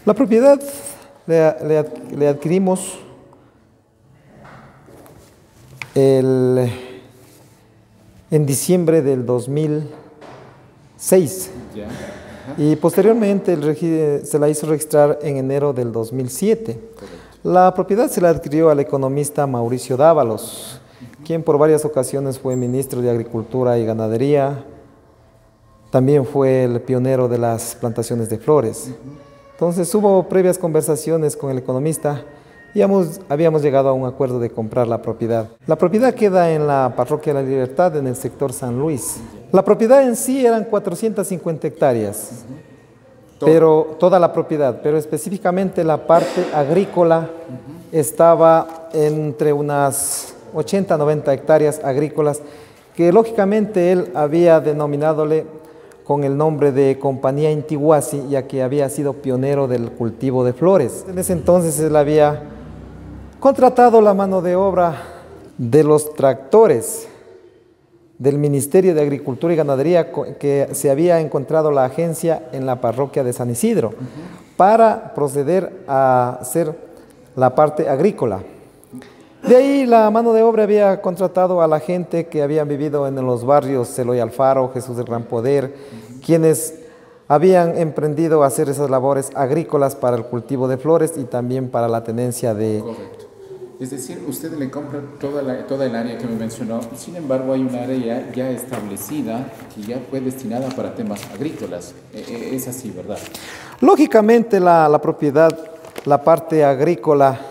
La propiedad le adquirimos en diciembre del 2006 Ya. y posteriormente se la hizo registrar en enero del 2007. Correcto. La propiedad se la adquirió al economista Mauricio Dávalos, quien por varias ocasiones fue ministro de Agricultura y Ganadería. También fue el pionero de las plantaciones de flores. Entonces hubo previas conversaciones con el economista y habíamos llegado a un acuerdo de comprar la propiedad. La propiedad queda en la Parroquia de la Libertad, en el sector San Luis. La propiedad en sí eran 450 hectáreas, pero toda la propiedad, pero específicamente la parte agrícola estaba entre unas 80 90 hectáreas agrícolas, que lógicamente él había denominadole con el nombre de Compañía Intiguasi, ya que había sido pionero del cultivo de flores. En ese entonces él había contratado la mano de obra de los tractores del Ministerio de Agricultura y Ganadería que se había encontrado la agencia en la parroquia de San Isidro para proceder a hacer la parte agrícola. De ahí la mano de obra había contratado a la gente que habían vivido en los barrios Eloy Alfaro, Jesús del Gran Poder, quienes habían emprendido a hacer esas labores agrícolas para el cultivo de flores y también para la tenencia de... Correcto. Es decir, usted le compra toda el área que me mencionó, sin embargo hay un área ya establecida que ya fue destinada para temas agrícolas. Es así, ¿verdad? Lógicamente la propiedad, la parte agrícola,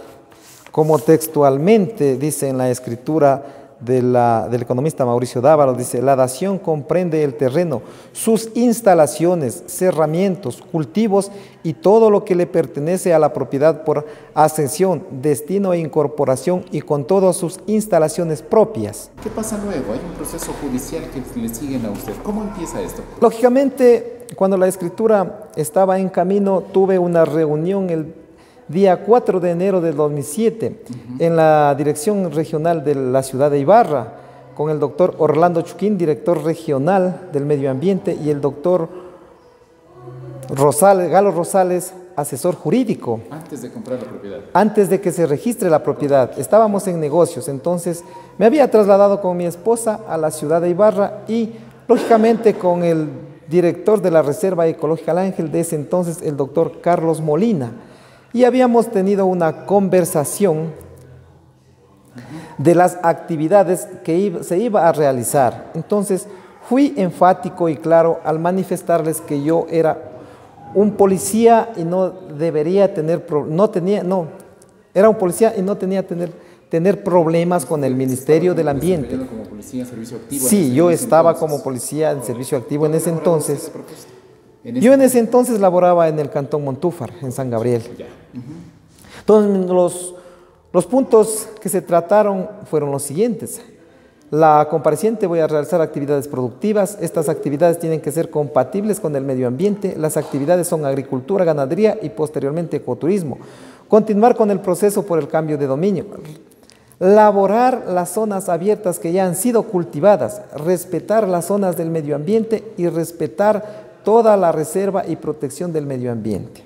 como textualmente dice en la escritura del economista Mauricio Dávalos, dice: la dación comprende el terreno, sus instalaciones, cerramientos, cultivos y todo lo que le pertenece a la propiedad por ascensión, destino e incorporación y con todas sus instalaciones propias. ¿Qué pasa luego? Hay un proceso judicial que le siguen a usted. ¿Cómo empieza esto? Lógicamente, cuando la escritura estaba en camino, tuve una reunión el día 4 de enero del 2007, en la Dirección Regional de la ciudad de Ibarra, con el doctor Orlando Chuquín, director regional del Medio Ambiente, y el doctor Galo Rosales, asesor jurídico. Antes de comprar la propiedad. Antes de que se registre la propiedad, estábamos en negocios, entonces me había trasladado con mi esposa a la ciudad de Ibarra y lógicamente con el director de la Reserva Ecológica El Ángel de ese entonces, el doctor Carlos Molina. Y habíamos tenido una conversación de las actividades que se iba a realizar. Entonces fui enfático y claro al manifestarles que yo era un policía y no debería tener, era un policía y no tenía tener problemas con el Ministerio del Ambiente. Como policía en servicio activo. Sí, yo estaba como policía en servicio activo en ese entonces. Yo en ese entonces laboraba en el Cantón Montúfar, en San Gabriel. Entonces, los puntos que se trataron fueron los siguientes. La compareciente: voy a realizar actividades productivas. Estas actividades tienen que ser compatibles con el medio ambiente. Las actividades son agricultura, ganadería y posteriormente ecoturismo. Continuar con el proceso por el cambio de dominio. Laborar las zonas abiertas que ya han sido cultivadas. Respetar las zonas del medio ambiente y respetar toda la reserva y protección del medio ambiente.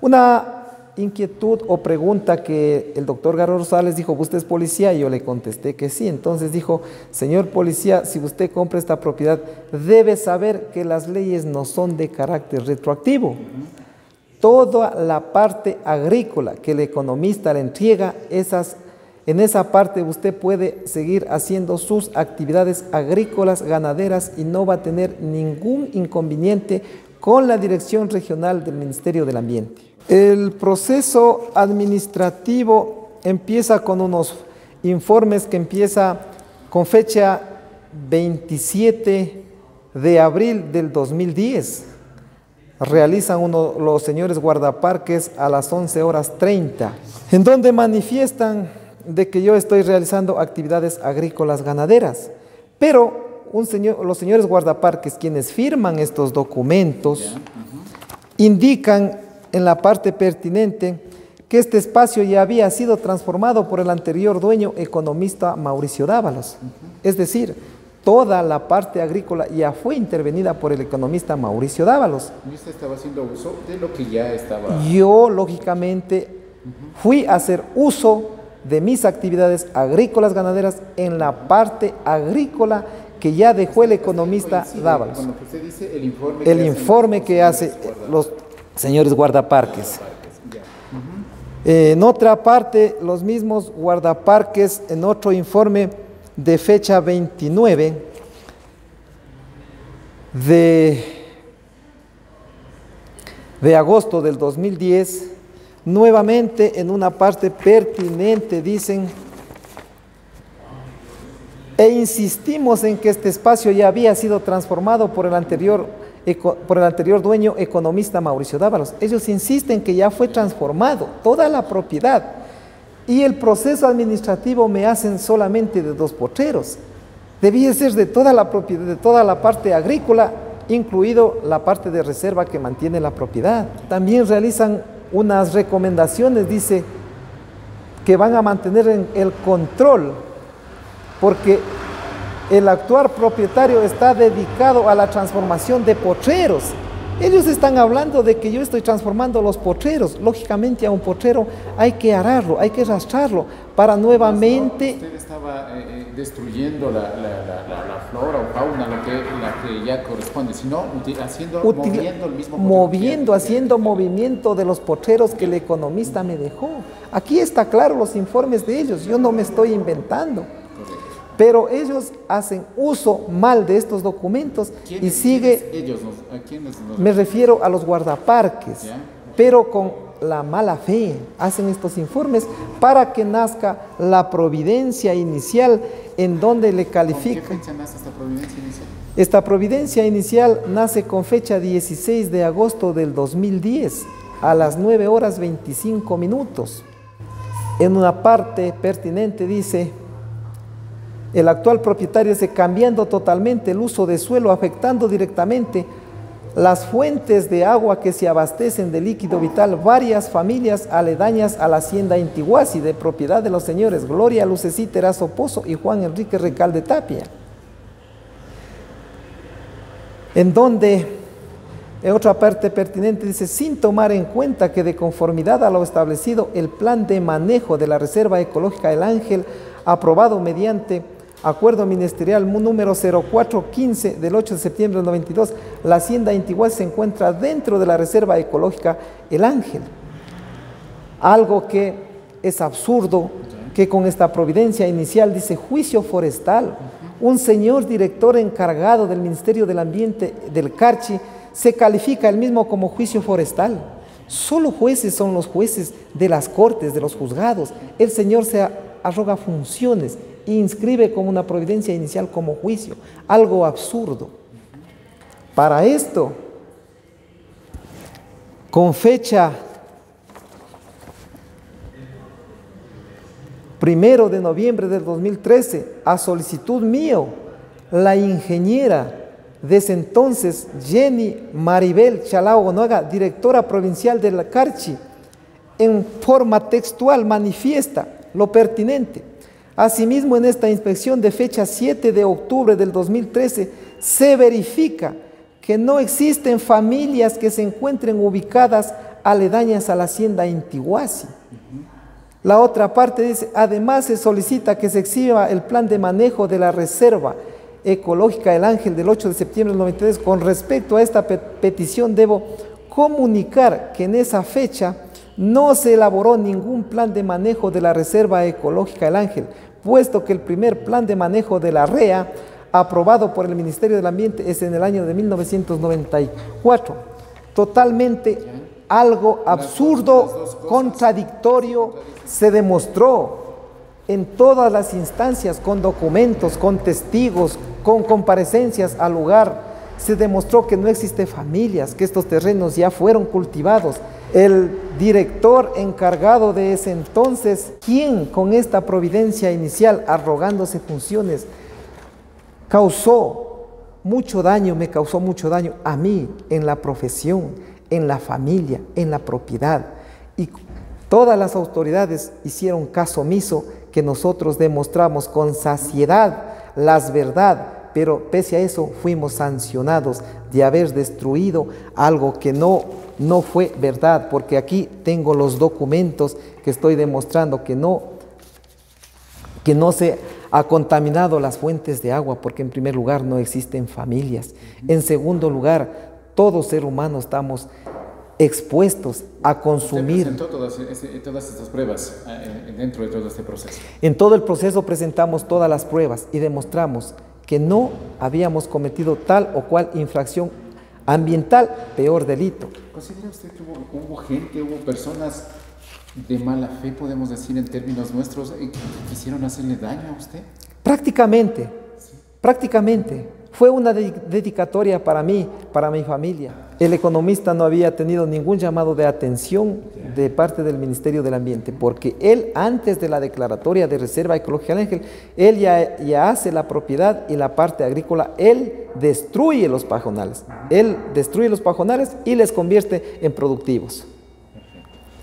Una inquietud o pregunta que el doctor Galo Rosales dijo: ¿usted es policía? Y yo le contesté que sí. Entonces dijo: señor policía, si usted compra esta propiedad, debe saber que las leyes no son de carácter retroactivo. Toda la parte agrícola que el economista le entrega, en esa parte usted puede seguir haciendo sus actividades agrícolas, ganaderas y no va a tener ningún inconveniente con la Dirección Regional del Ministerio del Ambiente. El proceso administrativo empieza con unos informes que empieza con fecha 27 de abril del 2010. Realizan los señores guardaparques a las 11:30, en donde manifiestan de que yo estoy realizando actividades agrícolas ganaderas, pero los señores guardaparques, quienes firman estos documentos, indican en la parte pertinente que este espacio ya había sido transformado por el anterior dueño economista Mauricio Dávalos. Es decir, toda la parte agrícola ya fue intervenida por el economista Mauricio Dávalos. ¿Y usted estaba haciendo uso de lo que ya estaba? Yo, lógicamente, fui a hacer uso de mis actividades agrícolas ganaderas en la parte agrícola que ya dejó el economista Dávalos. Bueno, usted dice el informe que hace los señores guardaparques. En otra parte, los mismos guardaparques, en otro informe de fecha 29 de agosto del 2010, nuevamente en una parte pertinente dicen: e insistimos en que este espacio ya había sido transformado por el anterior dueño economista Mauricio Dávalos. Ellos insisten que ya fue transformado toda la propiedad, y el proceso administrativo me hacen solamente de 2 potreros. Debía ser de toda la propiedad, de toda la parte agrícola, incluido la parte de reserva que mantiene la propiedad. También realizan unas recomendaciones, dice, que van a mantener el control, porque el actual propietario está dedicado a la transformación de potreros. Ellos están hablando de que yo estoy transformando los potreros. Lógicamente a un potrero hay que ararlo, hay que rastrarlo para nuevamente... Usted estaba destruyendo la flora o fauna, la que ya corresponde, sino moviendo el mismo haciendo movimiento de los potreros que el economista me dejó. Aquí está claro los informes de ellos, yo no me estoy inventando. Pero ellos hacen uso mal de estos documentos y sigue... Ellos, ¿a quiénes nos... Me refiero a los guardaparques, ¿ya? Pero con la mala fe hacen estos informes para que nazca la providencia inicial, en donde le califica... ¿Con qué fecha nace esta providencia inicial? Esta providencia inicial nace con fecha 16 de agosto del 2010 a las 9 horas 25 minutos. En una parte pertinente dice: el actual propietario dice, cambiando totalmente el uso de suelo, afectando directamente las fuentes de agua que se abastecen de líquido vital, varias familias aledañas a la hacienda Intiguasi, de propiedad de los señores Gloria Lucecita Erazo Pozo y Juan Enrique Recalde Tapia. En donde, en otra parte pertinente, dice: sin tomar en cuenta que de conformidad a lo establecido, el plan de manejo de la Reserva Ecológica El Ángel, aprobado mediante acuerdo ministerial número 0415 del 8 de septiembre del 92, la hacienda Intiguasi se encuentra dentro de la Reserva Ecológica El Ángel. Algo que es absurdo, que con esta providencia inicial dice juicio forestal. Un señor director encargado del Ministerio del Ambiente del Carchi se califica él mismo como juicio forestal. Solo jueces son los jueces de las cortes, de los juzgados. El señor se arroga funciones e inscribe como una providencia inicial como juicio. Algo absurdo. Para esto, con fecha 1 de noviembre del 2013, a solicitud mío, la ingeniera de ese entonces, Jenny Maribel Chalao Gonoaga, directora provincial de la Carchi, en forma textual manifiesta lo pertinente. Asimismo, en esta inspección de fecha 7 de octubre del 2013, se verifica que no existen familias que se encuentren ubicadas aledañas a la hacienda Intiguasi. La otra parte dice: además se solicita que se exhiba el plan de manejo de la Reserva Ecológica El Ángel del 8 de septiembre del 93. Con respecto a esta petición, debo comunicar que en esa fecha no se elaboró ningún plan de manejo de la Reserva Ecológica El Ángel, puesto que el primer plan de manejo de la REA, aprobado por el Ministerio del Ambiente, es en el año de 1994. Totalmente algo absurdo, contradictorio, se demostró en todas las instancias, con documentos, con testigos, con comparecencias al lugar. Se demostró que no existen familias, que estos terrenos ya fueron cultivados. El director encargado de ese entonces, quien con esta providencia inicial, arrogándose funciones, causó mucho daño, me causó mucho daño a mí, en la profesión, en la familia, en la propiedad. Y todas las autoridades hicieron caso omiso, que nosotros demostramos con saciedad la verdad pero pese a eso fuimos sancionados de haber destruido algo que no fue verdad, porque aquí tengo los documentos que estoy demostrando que no se ha contaminado las fuentes de agua, porque en primer lugar no existen familias. En segundo lugar, todo ser humano estamos expuestos a consumir. ¿Usted presentó todas estas pruebas dentro de todo este proceso? En todo el proceso presentamos todas las pruebas y demostramos que no habíamos cometido tal o cual infracción ambiental, peor delito. ¿Considera usted que hubo personas de mala fe, podemos decir en términos nuestros, que quisieron hacerle daño a usted? Prácticamente, prácticamente. Fue una dedicatoria para mí, para mi familia. El economista no había tenido ningún llamado de atención de parte del Ministerio del Ambiente, porque él, antes de la declaratoria de Reserva Ecológica del Ángel, él ya hace la propiedad y la parte agrícola, él destruye los pajonales. Él destruye los pajonales y les convierte en productivos.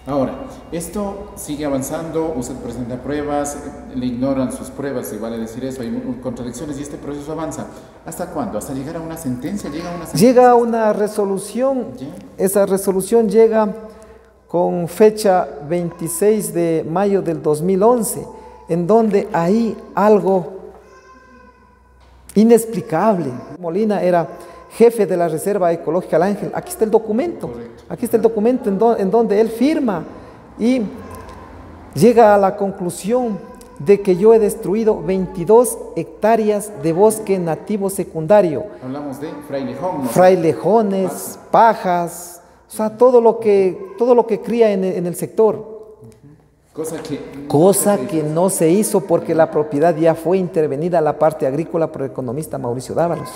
Ahora, esto sigue avanzando, usted presenta pruebas, le ignoran sus pruebas, se vale decir eso, hay contradicciones y este proceso avanza. ¿Hasta cuándo? ¿Hasta llegar a una sentencia? Llega a una resolución, esa resolución llega con fecha 26 de mayo del 2011, en donde hay algo inexplicable. Molina era jefe de la Reserva Ecológica del Ángel. Aquí está el documento. Correcto. Aquí está el documento en donde él firma y llega a la conclusión de que yo he destruido 22 hectáreas de bosque nativo secundario. Hablamos de frailejón, ¿no? Frailejones, pajas, o sea, todo lo que cría en el sector. Cosa que no se hizo porque la propiedad ya fue intervenida a la parte agrícola por el economista Mauricio Dávalos.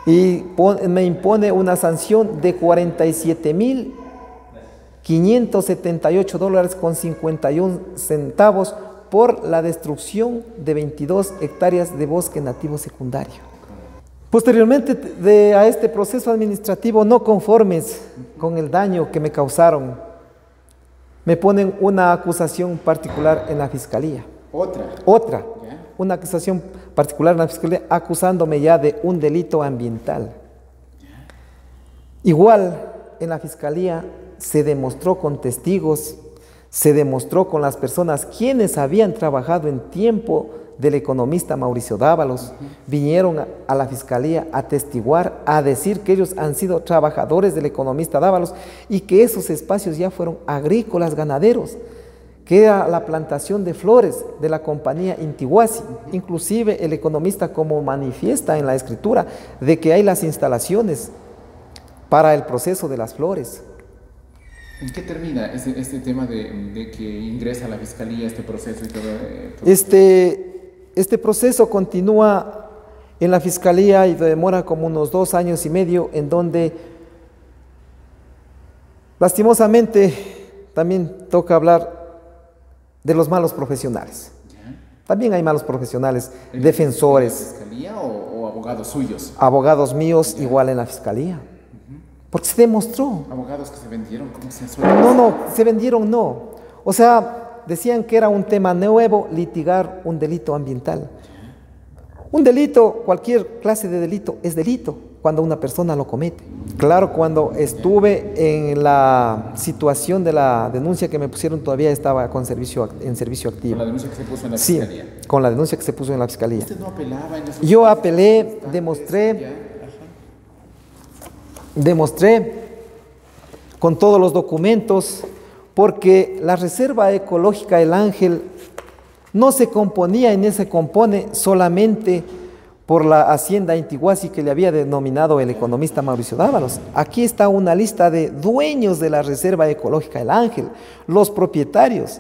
Y me impone una sanción de $47,578.51 por la destrucción de 22 hectáreas de bosque nativo secundario. Posteriormente a este proceso administrativo, no conformes con el daño que me causaron, me ponen una acusación particular en la fiscalía. Otra. Una acusación particular en la fiscalía acusándome ya de un delito ambiental. Igual en la fiscalía se demostró con testigos, se demostró con las personas quienes habían trabajado en tiempo del economista Mauricio Dávalos, vinieron a la fiscalía a testiguar, a decir que ellos han sido trabajadores del economista Dávalos y que esos espacios ya fueron agrícolas, ganaderos, que era la plantación de flores de la compañía Intihuasi. Inclusive el economista como manifiesta en la escritura de que hay las instalaciones para el proceso de las flores. ¿En qué termina este tema de que ingresa a la fiscalía este proceso y todo? Este proceso continúa en la fiscalía y demora como unos 2 años y medio, en donde lastimosamente también toca hablar de los malos profesionales. También hay malos profesionales, defensores. ¿En la fiscalía o abogados suyos? Abogados míos igual en la fiscalía. Porque se demostró. ¿Abogados que se vendieron? ¿Cómo se No, se vendieron no. O sea, decían que era un tema nuevo litigar un delito ambiental. Un delito, cualquier clase de delito, es delito cuando una persona lo comete. Claro, cuando estuve en la situación de la denuncia que me pusieron, todavía estaba en servicio activo. ¿Con la denuncia que se puso en la fiscalía? Sí, con la denuncia que se puso en la fiscalía. ¿Usted no apelaba en esos Yo apelé, demostré con todos los documentos, porque la Reserva Ecológica del Ángel no se componía y no se compone solamente por la hacienda Intihuasi que le había denominado el economista Mauricio Dávalos. Aquí está una lista de dueños de la Reserva Ecológica del Ángel, los propietarios,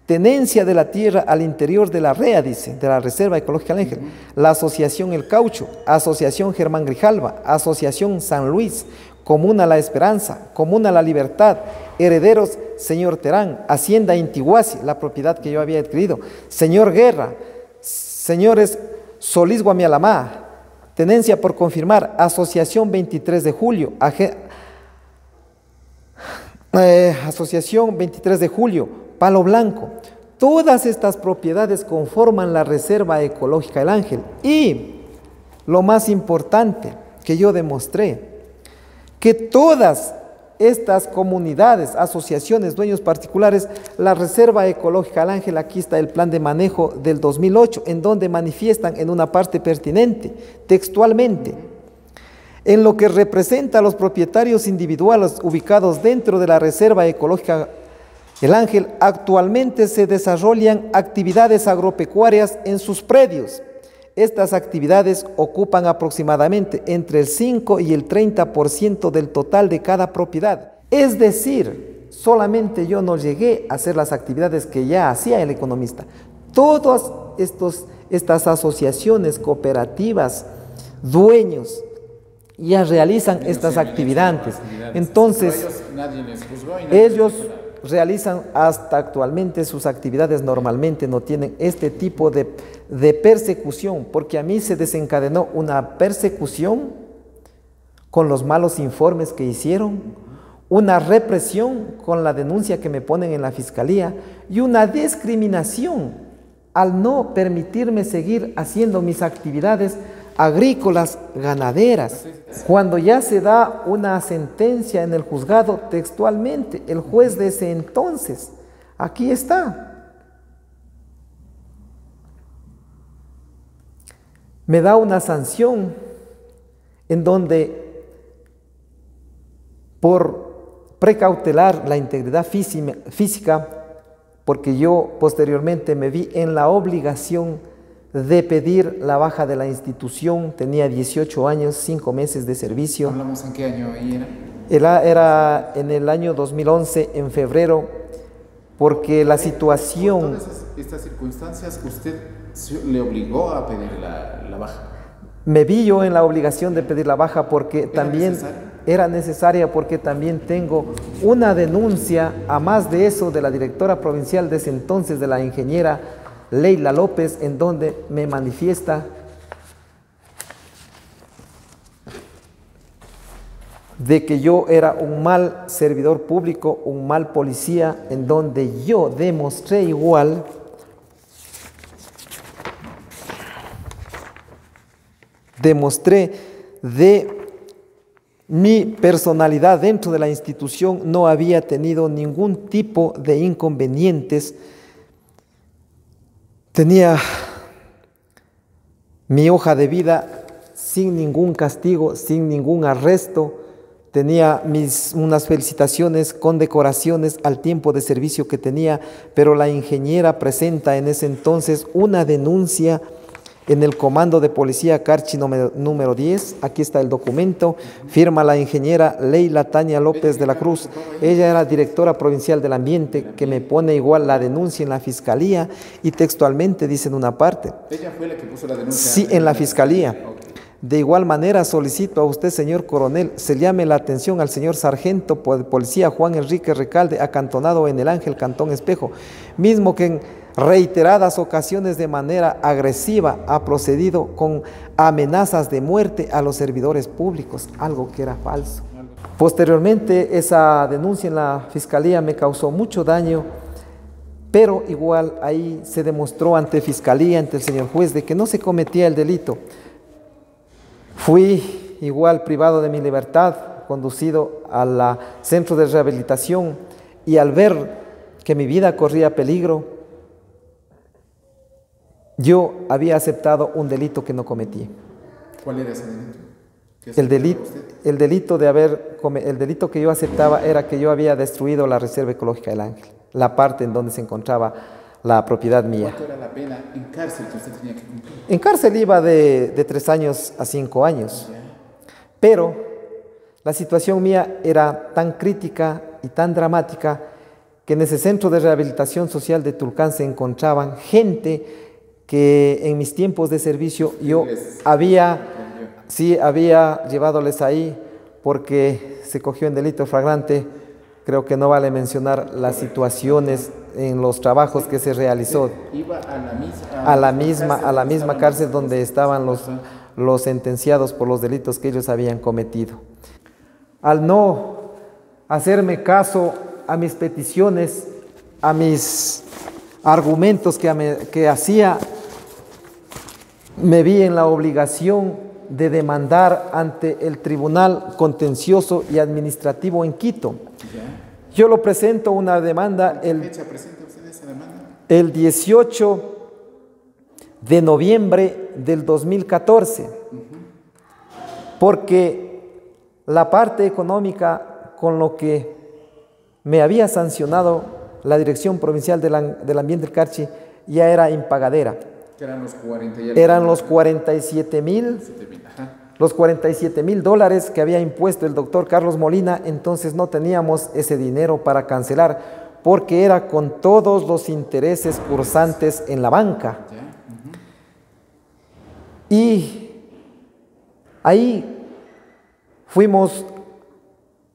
tenencia de la tierra al interior de la REA, dice, de la Reserva Ecológica del Ángel, la Asociación El Caucho, Asociación Germán Grijalva, Asociación San Luis, Comuna La Esperanza, Comuna La Libertad, herederos señor Terán, Hacienda Intihuasi, la propiedad que yo había adquirido, señor Guerra, señores Solís Guamialamá, tenencia por confirmar, Asociación 23 de Julio, Asociación 23 de Julio, Palo Blanco, Todas estas propiedades conforman la Reserva Ecológica El Ángel. Y lo más importante que yo demostré, que todas estas comunidades, asociaciones, dueños particulares, la Reserva Ecológica El Ángel, aquí está el plan de manejo del 2008, en donde manifiestan en una parte pertinente, textualmente, en lo que representa a los propietarios individuales ubicados dentro de la Reserva Ecológica El Ángel, actualmente se desarrollan actividades agropecuarias en sus predios. Estas actividades ocupan aproximadamente entre el 5 y el 30% del total de cada propiedad. Es decir, solamente yo no llegué a hacer las actividades que ya hacía el economista. Todas estas asociaciones cooperativas, dueños, ya realizan estas actividades. Entonces, ellos realizan hasta actualmente sus actividades, normalmente no tienen este tipo de persecución, porque a mí se desencadenó una persecución con los malos informes que hicieron, una represión con la denuncia que me ponen en la fiscalía y una discriminación al no permitirme seguir haciendo mis actividades agrícolas, ganaderas. Cuando ya se da una sentencia en el juzgado, textualmente, el juez de ese entonces, aquí está, me da una sanción en donde, por precautelar la integridad física, porque yo posteriormente me vi en la obligación de pedir la baja de la institución, tenía 18 años, 5 meses de servicio. ¿Hablamos en qué año ahí era? Era en el año 2011, en febrero, porque la situación... ¿Por todas estas circunstancias usted le obligó a pedir la baja? Me vi yo en la obligación de pedir la baja porque también era necesaria, porque también tengo una denuncia, a más de eso, de la directora provincial de ese entonces, de la ingeniera Leila López, en donde me manifiesta de que yo era un mal servidor público, un mal policía, en donde yo demostré igual de mi personalidad dentro de la institución, no había tenido ningún tipo de inconvenientes. Tenía mi hoja de vida sin ningún castigo, sin ningún arresto. Tenía unas felicitaciones, condecoraciones al tiempo de servicio que tenía, pero la ingeniera presenta en ese entonces una denuncia en el comando de policía Carchi número 10, aquí está el documento, firma la ingeniera Leila Tania López de la Cruz. Ella era directora provincial del ambiente, que me pone igual la denuncia en la fiscalía y textualmente dice en una parte. ¿Ella fue la que puso la denuncia? Sí, en la fiscalía. De igual manera solicito a usted, señor coronel, se llame la atención al señor sargento de policía Juan Enrique Recalde, acantonado en El Ángel, Cantón Espejo, mismo que en reiteradas ocasiones de manera agresiva ha procedido con amenazas de muerte a los servidores públicos, algo que era falso. Posteriormente, esa denuncia en la fiscalía me causó mucho daño, pero igual ahí se demostró ante fiscalía, ante el señor juez, de que no se cometía el delito. Fui igual privado de mi libertad, conducido al centro de rehabilitación, y al ver que mi vida corría peligro, yo había aceptado un delito que no cometí. ¿Cuál era ese delito? El delito que yo aceptaba era que yo había destruido la Reserva Ecológica del Ángel, la parte en donde se encontraba la propiedad mía. ¿Cuánto era la pena en cárcel que usted tenía que cumplir? En cárcel iba de 3 años a 5 años. Pero la situación mía era tan crítica y tan dramática que en ese centro de rehabilitación social de Tulcán se encontraban gente que en mis tiempos de servicio yo había llevádosles ahí porque se cogió en delito flagrante. Creo que no vale mencionar las situaciones en los trabajos que se realizó. ¿Iba a la misma cárcel donde estaban los sentenciados por los delitos que ellos habían cometido? Al no hacerme caso a mis peticiones, a mis argumentos que hacía, me vi en la obligación de demandar ante el Tribunal Contencioso y Administrativo en Quito. Yo lo presento una demanda ¿Qué fecha presenta usted esa demanda? el 18 de noviembre del 2014, porque la parte económica con lo que me había sancionado la Dirección Provincial del Ambiente del Carchi ya era impagadera. Que eran los 40 y Eran los 47,000 dólares que había impuesto el doctor Carlos Molina. Entonces no teníamos ese dinero para cancelar, porque era con todos los intereses cursantes en la banca. Y ahí fuimos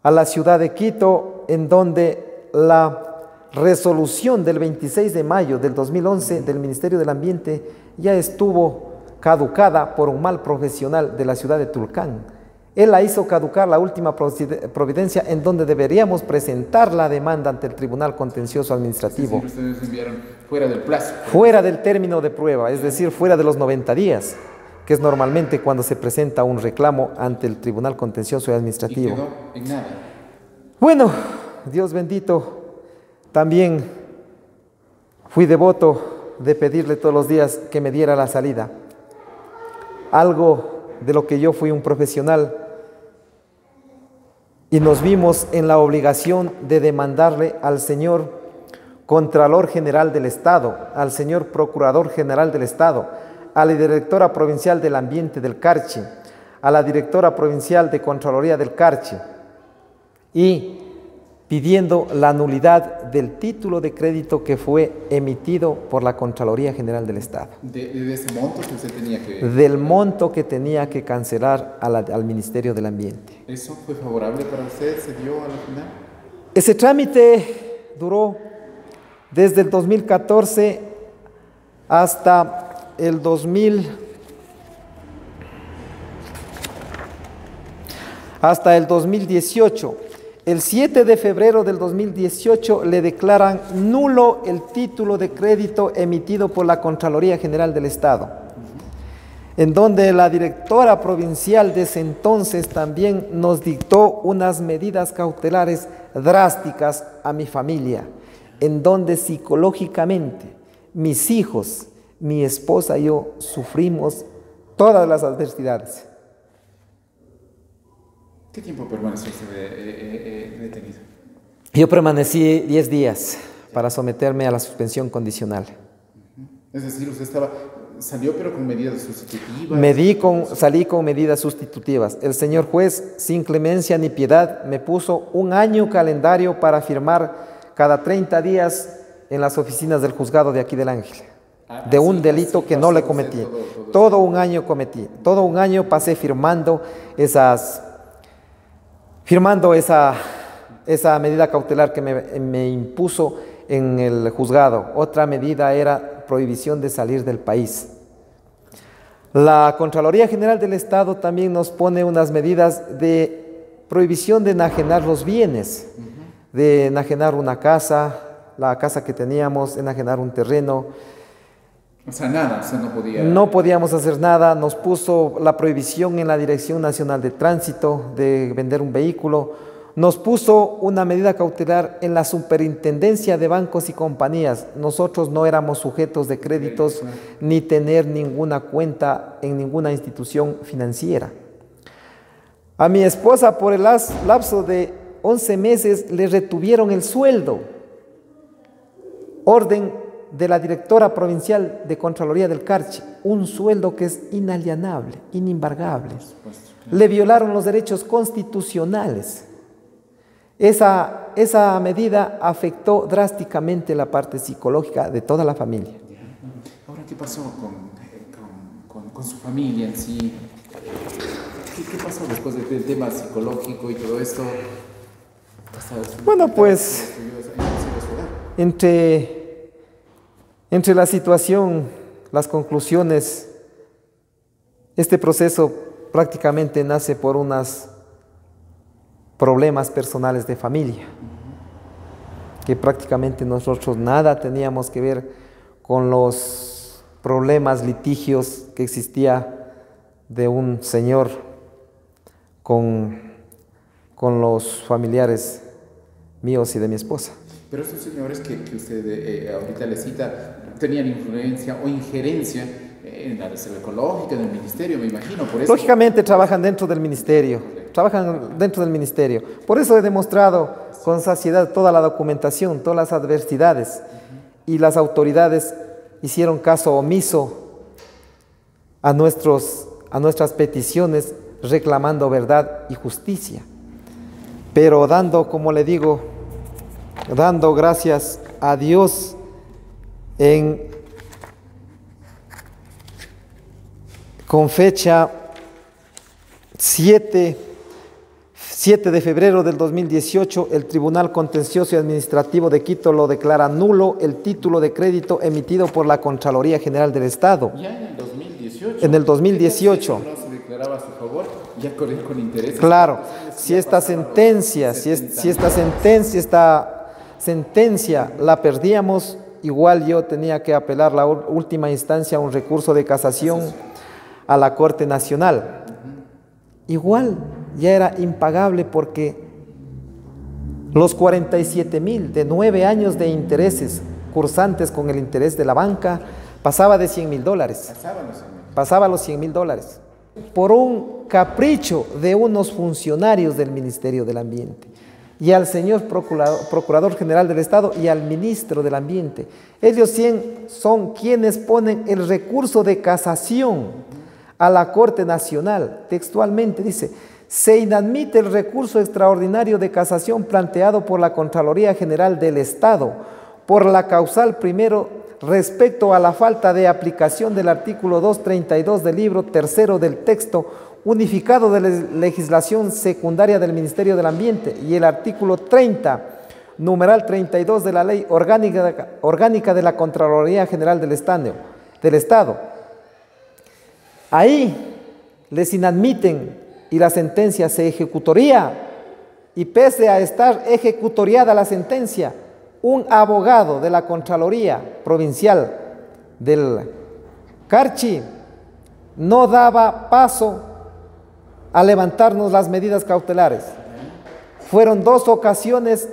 a la ciudad de Quito, en donde la resolución del 26 de mayo del 2011 del Ministerio del Ambiente ya estuvo caducada por un mal profesional de la ciudad de Tulcán. Él la hizo caducar, la última providencia, en donde deberíamos presentar la demanda ante el Tribunal Contencioso Administrativo. Sí, ustedes enviaron fuera del plazo. Fuera del término de prueba, es decir, fuera de los 90 días, que es normalmente cuando se presenta un reclamo ante el Tribunal Contencioso y Administrativo. Y quedó en nada. Bueno, Dios bendito, también fui devoto de pedirle todos los días que me diera la salida. Algo de lo que yo fui un profesional, y nos vimos en la obligación de demandarle al señor Contralor General del Estado, al señor Procurador General del Estado, a la Directora Provincial del Ambiente del Carchi, a la Directora Provincial de Contraloría del Carchi, y pidiendo la nulidad del título de crédito que fue emitido por la Contraloría General del Estado. ¿De ese monto que usted tenía que...? Del monto que tenía que cancelar al Ministerio del Ambiente. ¿Eso fue favorable para usted? ¿Se dio al final? Ese trámite duró desde el 2014 hasta el 2018. El 7 de febrero del 2018 le declaran nulo el título de crédito emitido por la Contraloría General del Estado, en donde la directora provincial de ese entonces también nos dictó unas medidas cautelares drásticas a mi familia, en donde psicológicamente mis hijos, mi esposa y yo sufrimos todas las adversidades. ¿Qué tiempo permaneció usted detenido? Yo permanecí 10 días para someterme a la suspensión condicional. Es decir, usted salió pero con medidas sustitutivas. Salí con medidas sustitutivas. El señor juez, sin clemencia ni piedad, me puso un año calendario para firmar cada 30 días en las oficinas del juzgado de aquí del Ángel, de un delito que no le cometí. Todo un año cometí, todo un año pasé firmando esa medida cautelar que me impuso en el juzgado. Otra medida era prohibición de salir del país. La Contraloría General del Estado también nos pone unas medidas de prohibición de enajenar los bienes, de enajenar una casa, la casa que teníamos, enajenar un terreno. O sea, nada, o sea, no podía... No podíamos hacer nada. Nos puso la prohibición en la Dirección Nacional de Tránsito de vender un vehículo. Nos puso una medida cautelar en la Superintendencia de Bancos y Compañías. Nosotros no éramos sujetos de créditos ni tener ninguna cuenta en ninguna institución financiera. A mi esposa, por el lapso de 11 meses, le retuvieron el sueldo. Orden de la Directora Provincial de Contraloría del Carchi, un sueldo que es inalienable, inembargable. Le violaron los derechos constitucionales. Esa medida afectó drásticamente la parte psicológica de toda la familia. Ahora, ¿qué pasó con su familia en sí? ¿Qué pasó después del tema psicológico y todo esto? Bueno, pues entre la situación, las conclusiones, este proceso prácticamente nace por unos problemas personales de familia. que prácticamente nosotros nada teníamos que ver con los problemas, litigios que existía de un señor con los familiares míos y de mi esposa. Pero estos señores que usted ahorita le cita, ¿tenían influencia o injerencia en la reserva ecológica, en el ministerio, me imagino? Por eso... Lógicamente trabajan dentro del ministerio, Por eso he demostrado con saciedad toda la documentación, todas las adversidades, y las autoridades hicieron caso omiso a nuestras peticiones, reclamando verdad y justicia. Pero dando, como le digo, dando gracias a Dios con fecha 7 de febrero del 2018, el Tribunal Contencioso y Administrativo de Quito lo declara nulo el título de crédito emitido por la Contraloría General del Estado. Ya en el 2018. En el 2018. ¿No se declaraba a su favor? Ya con intereses. Claro, si esta sentencia la perdíamos, igual yo tenía que apelar la última instancia a un recurso de casación a la Corte Nacional. Igual ya era impagable, porque los 47.000 de 9 años de intereses cursantes con el interés de la banca pasaba de $100.000. Pasaba los $100.000 por un capricho de unos funcionarios del Ministerio del Ambiente y al señor Procurador General del Estado y al Ministro del Ambiente. Ellos son quienes ponen el recurso de casación a la Corte Nacional. Textualmente dice: se inadmite el recurso extraordinario de casación planteado por la Contraloría General del Estado por la causal primero respecto a la falta de aplicación del artículo 232 del libro tercero del texto unificado de legislación secundaria del Ministerio del Ambiente y el artículo 30, numeral 32 de la Ley Orgánica de la Contraloría General del Estado. Ahí les inadmiten y la sentencia se ejecutoría, y pese a estar ejecutoriada la sentencia, un abogado de la Contraloría Provincial del Carchi no daba paso a levantarnos las medidas cautelares. Fueron 2 ocasiones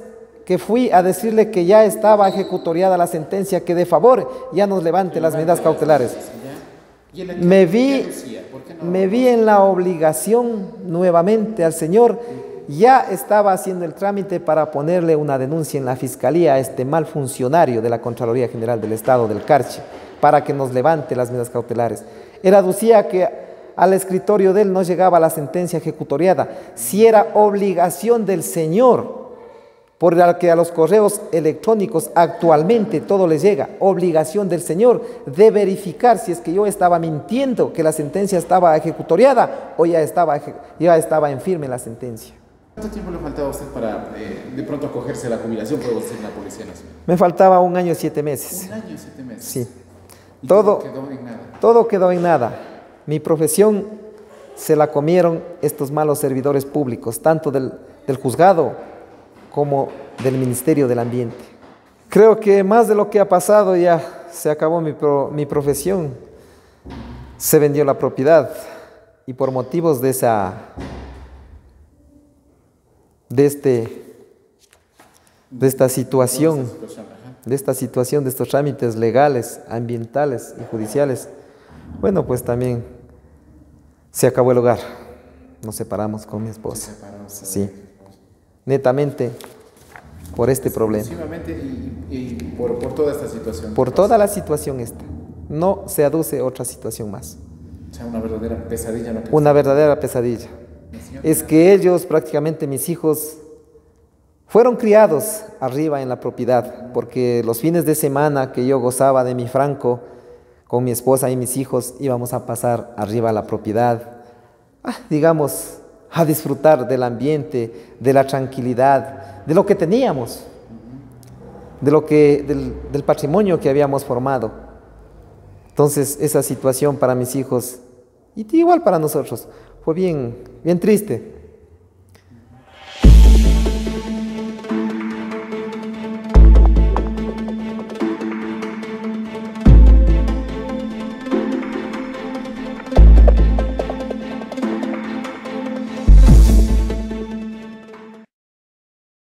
que fui a decirle que ya estaba ejecutoriada la sentencia, que de favor ya nos levante las medidas cautelares. Me vi en la obligación nuevamente al señor. Ya estaba haciendo el trámite para ponerle una denuncia en la Fiscalía a este mal funcionario de la Contraloría General del Estado del Carchi, para que nos levante las medidas cautelares. Él aducía que al escritorio de él no llegaba la sentencia ejecutoriada, si era obligación del señor, por la que a los correos electrónicos actualmente todo les llega, obligación del señor de verificar si es que yo estaba mintiendo, que la sentencia estaba ejecutoriada, o ya estaba en firme la sentencia. ¿Cuánto tiempo le faltaba a usted para de pronto acogerse a la jubilación por usted en la Policía Nacional? Me faltaba 1 año y 7 meses. 1 año y 7 meses. Sí. ¿Y todo quedó en nada? Todo quedó en nada. Mi profesión se la comieron estos malos servidores públicos, tanto del juzgado como del Ministerio del Ambiente. Creo que más de lo que ha pasado, ya se acabó mi profesión. Se vendió la propiedad, y por motivos de esta situación, de estos trámites legales, ambientales y judiciales, bueno, pues también se acabó el hogar. Nos separamos con mi esposa. Sí, netamente por este problema. Y por toda esta situación. Por toda la situación esta. No se aduce otra situación más. O sea, una verdadera pesadilla. Una verdadera pesadilla. Es que ellos, prácticamente mis hijos, fueron criados arriba en la propiedad, porque los fines de semana que yo gozaba de mi franco con mi esposa y mis hijos, íbamos a pasar arriba a la propiedad, digamos, a disfrutar del ambiente, de la tranquilidad, de lo que teníamos, del patrimonio que habíamos formado. Entonces, esa situación para mis hijos, y igual para nosotros, fue bien triste.